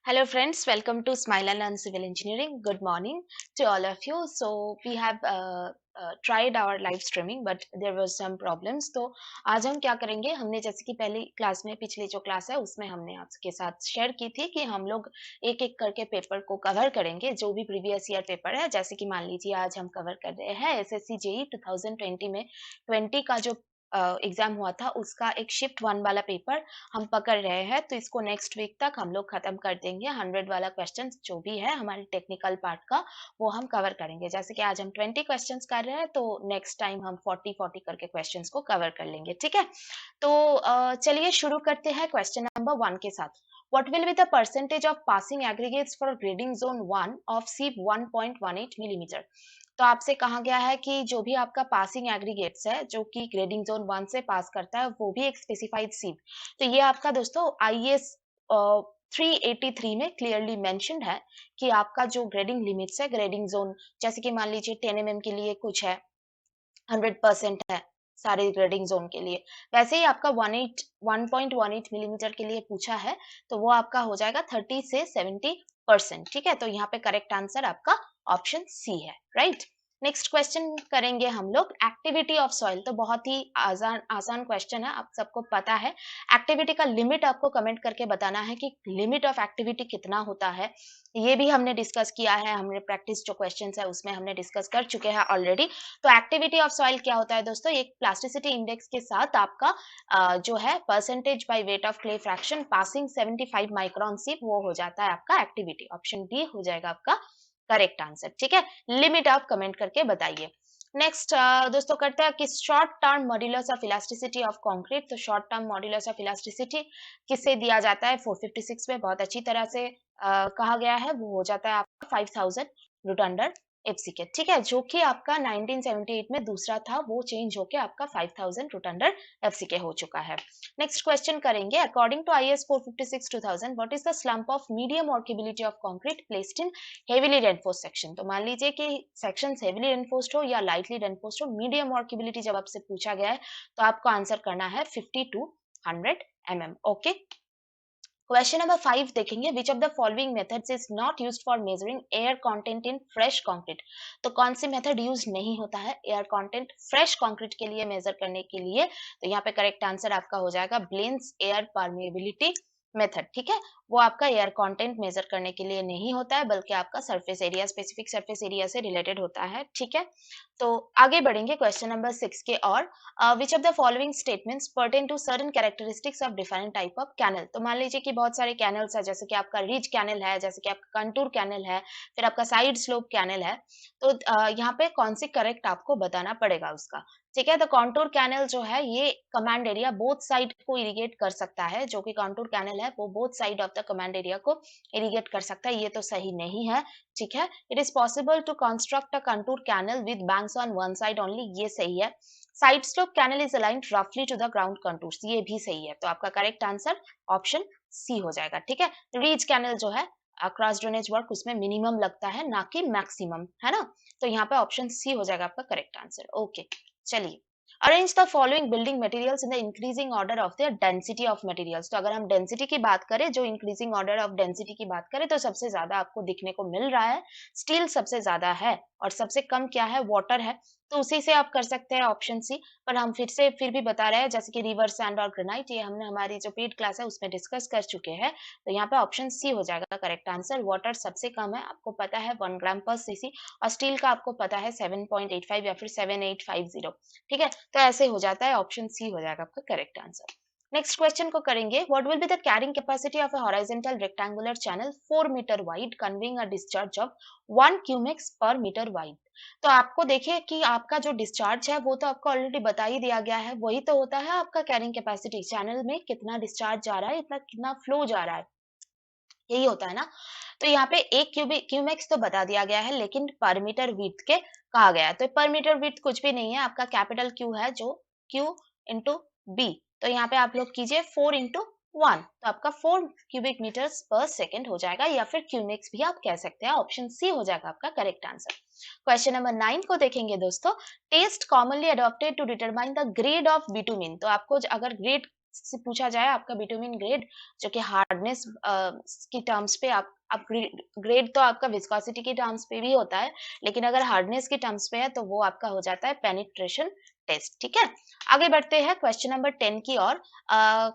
Hello friends, welcome to Smile and Learn Civil Engineering. Good morning to all of you. So we have tried our live streaming but there was some problems. तो आज हम क्या करेंगे, हमने जैसे कि पहली क्लास में पिछली जो क्लास है उसमें हमने आपके साथ शेयर की थी कि हम लोग एक एक करके पेपर को कवर करेंगे, जो भी प्रीवियस ईयर पेपर है। जैसे कि मान लीजिए आज हम कवर कर रहे हैं एसएससी जेई 2020 में 20 का जो एग्जाम हुआ था उसका एक शिफ्ट 1 वाला पेपर हम पकड़ रहे हैं। तो इसको नेक्स्ट वीक तक हम लोग खत्म कर देंगे। 100 वाला क्वेश्चन जो भी है हमारे टेक्निकल पार्ट का वो हम कवर करेंगे। जैसे कि आज हम 20 क्वेश्चंस कर रहे हैं तो नेक्स्ट टाइम हम 40 करके क्वेश्चंस को कवर कर लेंगे। ठीक है, तो चलिए शुरू करते हैं क्वेश्चन नंबर 1 के साथ। What will be the percentage of passing aggregates for grading zone 1 of SIP 1.18 millimeter? तो आपसे कहा गया है कि जो भी आपका पासिंग एग्रीगेट्स है जो कि ग्रेडिंग जोन 1 से पास करता है वो भी एक स्पेसिफाइड सीप। तो ये आपका दोस्तों आईएएस 383 में क्लियरली मेंशन्ड है कि आपका जो ग्रेडिंग लिमिट्स है ग्रेडिंग जोन, जैसे कि मान लीजिए 10 mm के लिए कुछ है, 100% है सारे ग्रेडिंग जोन के लिए। वैसे ही आपका 1.18 मिलीमीटर के लिए पूछा है तो वो आपका हो जाएगा 30 से 70%। ठीक है, तो यहाँ पे करेक्ट आंसर आपका ऑप्शन सी है, राइट। नेक्स्ट क्वेश्चन करेंगे हम लोग एक्टिविटी ऑफ सॉइल। तो बहुत ही आसान क्वेश्चन है, आप सबको पता है। एक्टिविटी का लिमिट आपको कमेंट करके बताना है कि लिमिट ऑफ एक्टिविटी कितना होता है। ये भी हमने डिस्कस किया है, हमने प्रैक्टिस जो क्वेश्चंस है उसमें हमने डिस्कस कर चुके हैं ऑलरेडी। तो एक्टिविटी ऑफ सॉइल क्या होता है दोस्तों, एक प्लास्टिसिटी इंडेक्स के साथ आपका जो है percentage by weight of clay fraction passing 75 micron sieve वो हो जाता है आपका एक्टिविटी। ऑप्शन डी हो जाएगा आपका करेक्ट आंसर। ठीक है, लिमिट आप कमेंट करके बताइए। नेक्स्ट दोस्तों करते हैं कि short term modulus of elasticity of concrete. तो short term modulus of elasticity किससे दिया जाता है, 456 में बहुत अच्छी तरह से कहा गया है, वो हो जाता है आपका 5000 रूट अंडर एफसीके। ठीक है, जो कि आपका 1978 में दूसरा था वो चेंज होके आपका 5000 रूट अंडर एफसीके हो चुका है। नेक्स्ट क्वेश्चन करेंगे, according to IS 456/2000 what is the slump of medium workability of concrete placed in heavily reinforced section. तो मान लीजिए कि सेक्शन हेवीली रेनफोर्स्ड हो या लाइटली रेनफोर्स्ड हो, मीडियम वर्केबिलिटी जब आपसे पूछा गया है तो आपको आंसर करना है 50 to 100 mm। Okay, question number 5 देखेंगे, विच of the following methods is not used for measuring air content in fresh concrete. तो कौन सी मेथड यूज नहीं होता है एयर कंटेंट फ्रेश कंक्रीट के लिए मेजर करने के लिए। तो यहाँ पे करेक्ट आंसर आपका हो जाएगा ब्लेंस एयर परमेबिलिटी मेथड। ठीक है, वो आपका एयर कंटेंट मेजर करने के लिए नहीं होता है बल्कि आपका surface area, specific surface area से रिलेटेड होता है। ठीक है, तो आगे बढ़ेंगे क्वेश्चन नंबर 6 के और which of the following statements pertain to certain characteristics of different type of canal. तो मान लीजिए कि बहुत सारे कैनल्स है, जैसे कि आपका रिज कैनल है, जैसे कि आपका कंटूर कैनल है, फिर आपका साइड स्लोप कैनल है। तो यहाँ पे कौन सी करेक्ट आपको बताना पड़ेगा उसका। ठीक है, द कॉन्टूर कैनल जो है ये कमांड एरिया बोथ साइड को इरिगेट कर सकता है। जो कि कॉन्टूर कैनल है वो both side of the command area को इरिगेट कर सकता है, ये तो सही नहीं है। ठीक है, it is possible to construct a contour canal with banks on one side only, ये सही है। Side slope canal is aligned रफली टू द ग्राउंड कंटूर्स, ये भी सही है। तो आपका करेक्ट आंसर ऑप्शन सी हो जाएगा। ठीक है, रीज कैनल जो है क्रॉस ड्रेनेज वर्क उसमें मिनिमम लगता है ना कि मैक्सिमम, है ना। तो यहाँ पे ऑप्शन सी हो जाएगा आपका करेक्ट आंसर। ओके, चलिए, arrange the following building materials in the increasing order of the density of materials. तो अगर हम डेंसिटी की बात करें, जो इंक्रीजिंग ऑर्डर ऑफ डेंसिटी की बात करें, तो सबसे ज्यादा आपको दिखने को मिल रहा है स्टील सबसे ज्यादा है और सबसे कम क्या है, वाटर है। तो उसी से आप कर सकते हैं ऑप्शन सी। पर हम फिर भी बता रहे हैं, जैसे कि रिवर सैंड और ग्रेनाइट, ये हमने हमारी जो पेड क्लास है उसमें डिस्कस कर चुके हैं। तो यहाँ पे ऑप्शन सी हो जाएगा करेक्ट आंसर। वाटर सबसे कम है, आपको पता है 1 ग्राम पर सीसी, और स्टील का आपको पता है 7.85 या फिर 7850। ठीक है, तो ऐसे हो जाता है, ऑप्शन सी हो जाएगा आपका करेक्ट आंसर। नेक्स्ट क्वेश्चन को करेंगे, what will be the carrying capacity of a horizontal rectangular channel 4 metre wide conveying a discharge of 1 cumecs per metre wide. तो आपको देखिए कि आपका जो डिस्चार्ज है वो तो आपको ऑलरेडी बता ही दिया गया है, वही तो होता है आपका कैरिंग कैपेसिटी, चैनल में कितना डिस्चार्ज जा रहा है, इतना कितना फ्लो जा रहा है, यही होता है ना। तो यहाँ पे एक क्यूमेक्स तो बता दिया गया है लेकिन पर मीटर विड्थ के कहा गया है। तो पर मीटर विड्थ कुछ भी नहीं है, आपका कैपिटल क्यू है जो क्यू इंटू बी। तो यहाँ पे आप लोग कीजिए 4 into 1, तो आपका 4 क्यूबिक मीटर्स पर सेकेंड हो जाएगा, या फिर क्यूमेक्स भी आप कह सकते हैं। ऑप्शन सी हो जाएगा आपका करेक्ट आंसर। क्वेश्चन नंबर 9 को देखेंगे दोस्तों, test commonly adopted to determine the grade of bitumen. तो आपको अगर ग्रेड से पूछा जाए आपका बिटुमिन ग्रेड, जो कि हार्डनेस की टर्म्स पे आप ग्रेड तो आपका विस्कोसिटी के टर्म्स पे भी होता है, लेकिन अगर हार्डनेस के टर्म्स पे है तो वो आपका हो जाता है पेनिट्रेशन टेस्ट। ठीक है, आगे बढ़ते हैं क्वेश्चन नंबर 10 की ओर।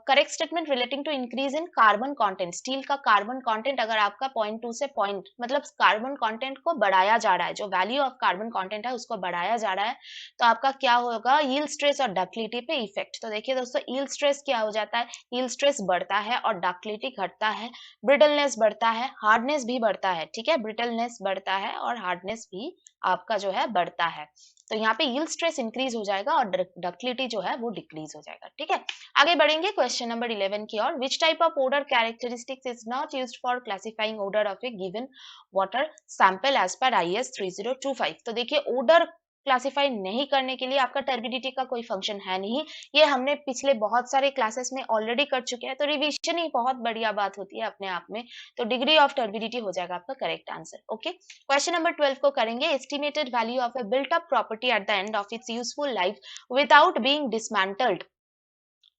Correct statement relating to increase in carbon content. Steel का कार्बन कंटेंट अगर आपका 0.2 से पॉइंट मतलब कार्बन कंटेंट को बढ़ाया जा रहा है, जो वैल्यू ऑफ कार्बन कंटेंट है उसको बढ़ाया जा रहा है, तो आपका क्या होगा, यील्ड स्ट्रेस और डक्टिलिटी पे इफेक्ट। तो देखिए दोस्तों, यील्ड स्ट्रेस क्या हो जाता है, यील्ड स्ट्रेस बढ़ता है और डक्टिलिटी घटता है, ब्रिटलनेस बढ़ता है, हार्डनेस भी बढ़ता है। ठीक है, ब्रिटलनेस बढ़ता है और हार्डनेस भी आपका जो है बढ़ता है। तो यहाँ पे यील्ड स्ट्रेस इंक्रीज हो जाएगा और डक्टिलिटी जो है वो डिक्रीज हो जाएगा। ठीक है, आगे बढ़ेंगे क्वेश्चन नंबर 11 की ओर। Which type of odour characteristics is not used for classifying odour of a given water sample as per IS 3025। तो देखिए, ओडर क्लासिफाई नहीं करने के लिए आपका टर्बिडिटी का कोई फंक्शन है नहीं, ये हमने पिछले बहुत सारे क्लासेस में ऑलरेडी कर चुके हैं, तो रिवीजन ही बहुत बढ़िया बात होती है अपने आप में। तो डिग्री ऑफ टर्बिडिटी हो जाएगा आपका correct answer. Okay, question number 12 को करेंगे। Estimated value of A built up property at the end of its useful life without being dismantled.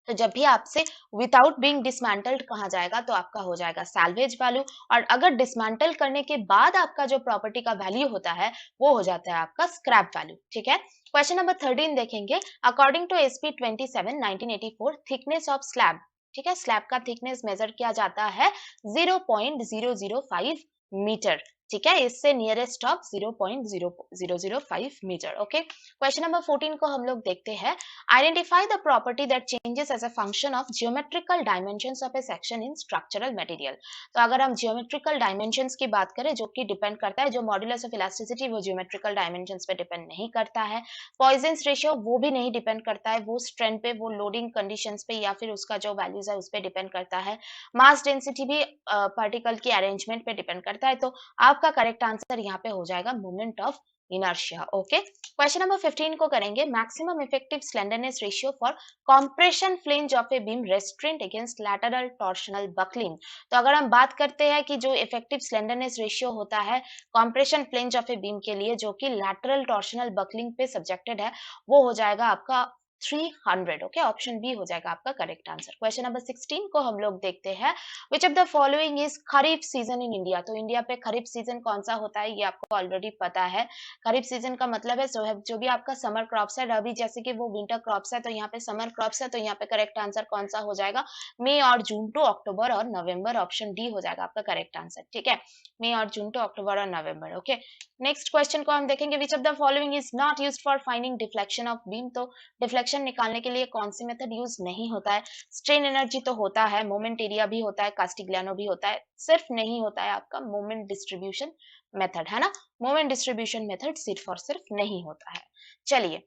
तो जब भी आपसे विदाउट बीइंग डिसमेंटल्ड कहा जाएगा तो आपका हो जाएगा सैल्वेज वैल्यू, और अगर डिसमेंटल करने के बाद आपका जो प्रॉपर्टी का वैल्यू होता है वो हो जाता है आपका स्क्रैप वैल्यू। ठीक है, क्वेश्चन नंबर 13 देखेंगे। According to SP 27 1984 thickness of slab. ठीक है, स्लैब का थिकनेस मेजर किया जाता है 0.005 मीटर। ठीक है, इससे nearest of 0.0005 metre. Okay, question number 14 को हम लोग देखते हैं। Identify the property that changes as a function of geometrical dimensions of a section in structural material. तो अगर हम जियोमेट्रिकल डायमेंशंस की बात करें, जो कि डिपेंड करता है, जो मॉड्यूलस ऑफ इलास्टिसिटी वो जियोमेट्रिकल डायमेंशंस पे डिपेंड नहीं करता है, पॉइजन्स रेशियो वो भी नहीं डिपेंड करता है, वो स्ट्रेंथ पे, वो लोडिंग कंडीशंस पे या फिर उसका जो वैल्यूज है उस पे डिपेंड करता है, मास डेंसिटी भी पार्टिकल की अरेंजमेंट पे डिपेंड करता है। तो आपका करेक्ट आंसर यहाँ पे हो जाएगा moment of inertia. Okay, question number 15 को करेंगे। Maximum effective slenderness ratio for compression flange of a beam restaurant against lateral torsional buckling. तो अगर हम बात करते हैं कि जो इफेक्टिव स्लेंडरनेस रेशियो होता है compression flange of a beam के लिए, जो कि लैटरल टॉर्शनल बकलिंग पे सब्जेक्टेड है, वो हो जाएगा आपका 300। ओके, ऑप्शन बी हो जाएगा आपका करेक्ट आंसर। क्वेश्चन नंबर 16 को हम लोग देखते हैं। विच of the following is kharif season in India. तो इंडिया पे खरीफ सीजन कौन सा होता है ये आपको ऑलरेडी पता है। खरीफ सीजन का मतलब है जो भी आपका समर क्रॉप्स है, रबी जैसे कि वो विंटर क्रॉप्स है, तो यहाँ पे समर क्रॉप्स है, तो यहाँ पे करेक्ट आंसर कौन सा हो जाएगा, मई और जून टू अक्टूबर और नवंबर, ऑप्शन डी हो जाएगा आपका करेक्ट आंसर। ठीक है, मई और जून टू अक्टूबर और नवंबर। ओके, नेक्स्ट क्वेश्चन को हम देखेंगे। विच of the following is not used for finding deflection of beam. तो डिफ्लेक्शन निकालने के लिए कौन सी मेथड यूज नहीं होता है। स्ट्रेन एनर्जी तो होता है, मोमेंट एरिया भी होता है, कास्टिग्लियानो भी होता है, सिर्फ नहीं होता है आपका मोमेंट डिस्ट्रीब्यूशन मेथड, है ना। मोमेंट डिस्ट्रीब्यूशन मेथड सिर्फ और सिर्फ नहीं होता है। चलिए,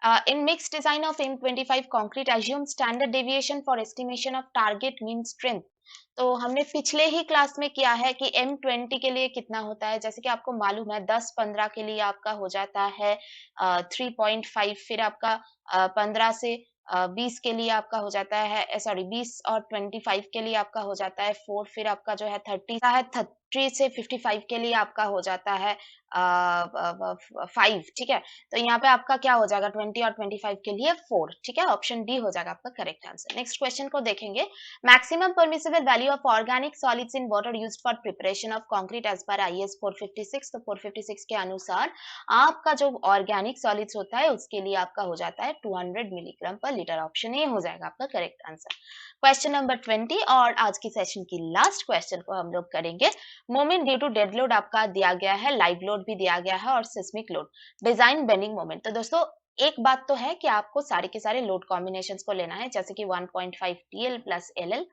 in mixed design of M25 concrete assume standard deviation for estimation of target mean strength। तो हमने पिछले ही क्लास में किया है कि M20 के लिए कितना होता है, जैसे कि आपको मालूम है 10-15 के लिए आपका हो जाता है 3.5, फिर आपका 15 से 20 के लिए आपका हो जाता है, सॉरी 20 और 25 के लिए आपका हो जाता है 4, फिर आपका जो है 30 से 55 के लिए आपका हो जाता है 5। ठीक है, तो यहाँ पे आपका क्या हो जाएगा 20 और 25 के लिए 4। ठीक है, ऑप्शन डी हो जाएगा आपका करेक्ट आंसर। नेक्स्ट क्वेश्चन को देखेंगे। Maximum permissible value of organic solids in water used for preparation of concrete as per IS 456। तो 456 के अनुसार आपका जो ऑर्गेनिक सॉलिड्स होता है उसके लिए आपका हो जाता है 200 मिलीग्राम पर लीटर, ऑप्शन ए हो जाएगा आपका करेक्ट आंसर। क्वेश्चन नंबर 20 और आज की सेशन की लास्ट क्वेश्चन को हम लोग करेंगे। Moment due to dead load आपका दिया गया है, लाइव लोड भी दिया गया है और seismic load, design bending moment. तो दोस्तों एक बात तो है कि आपको सारे के सारे लोड कॉम्बिनेशंस को लेना है, जैसे कि 1.5 DL plus LL,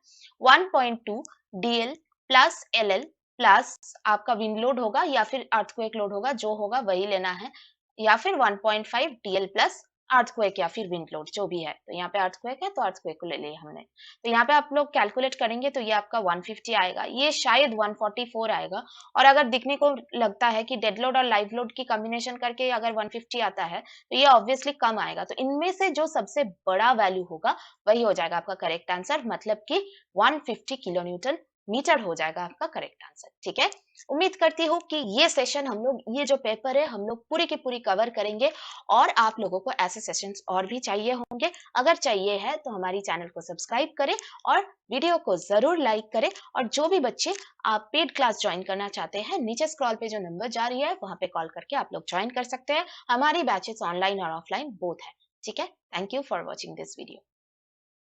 1.2 DL plus LL plus आपका विंड लोड होगा या फिर अर्थक्वेक लोड होगा, जो होगा वही लेना है, या फिर 1.5 DL प्लस अर्थक्वेक या फिर विंड लोड, जो भी है। तो यहाँ पे अर्थक्वेक है तो अर्थक्वेक को ले लिया हमने। तो यहाँ पे आप लोग कैलकुलेट करेंगे तो ये आपका 150 आएगा, ये शायद 144 आएगा, और अगर दिखने को लगता है कि डेड लोड और लाइव लोड की कॉम्बिनेशन करके अगर 150 आता है तो ये ऑब्वियसली कम आएगा। तो इनमें से जो सबसे बड़ा वैल्यू होगा वही हो जाएगा आपका करेक्ट आंसर, मतलब कि 150 किलो न्यूटन मीटर हो जाएगा आपका करेक्ट आंसर। ठीक है, उम्मीद करती हूँ कि ये सेशन हम लोग, ये जो पेपर है हम लोग पूरी की पूरी कवर करेंगे और आप लोगों को ऐसे सेशंस और भी चाहिए होंगे। अगर चाहिए है तो हमारी चैनल को सब्सक्राइब करें और वीडियो को जरूर लाइक करें। और जो भी बच्चे आप पेड क्लास ज्वाइन करना चाहते हैं, नीचे स्क्रॉल पे जो नंबर जा रही है वहां पे कॉल करके आप लोग ज्वाइन कर सकते हैं। हमारी बैचेस ऑनलाइन और ऑफलाइन बोथ है। ठीक है, thank you for watching this video.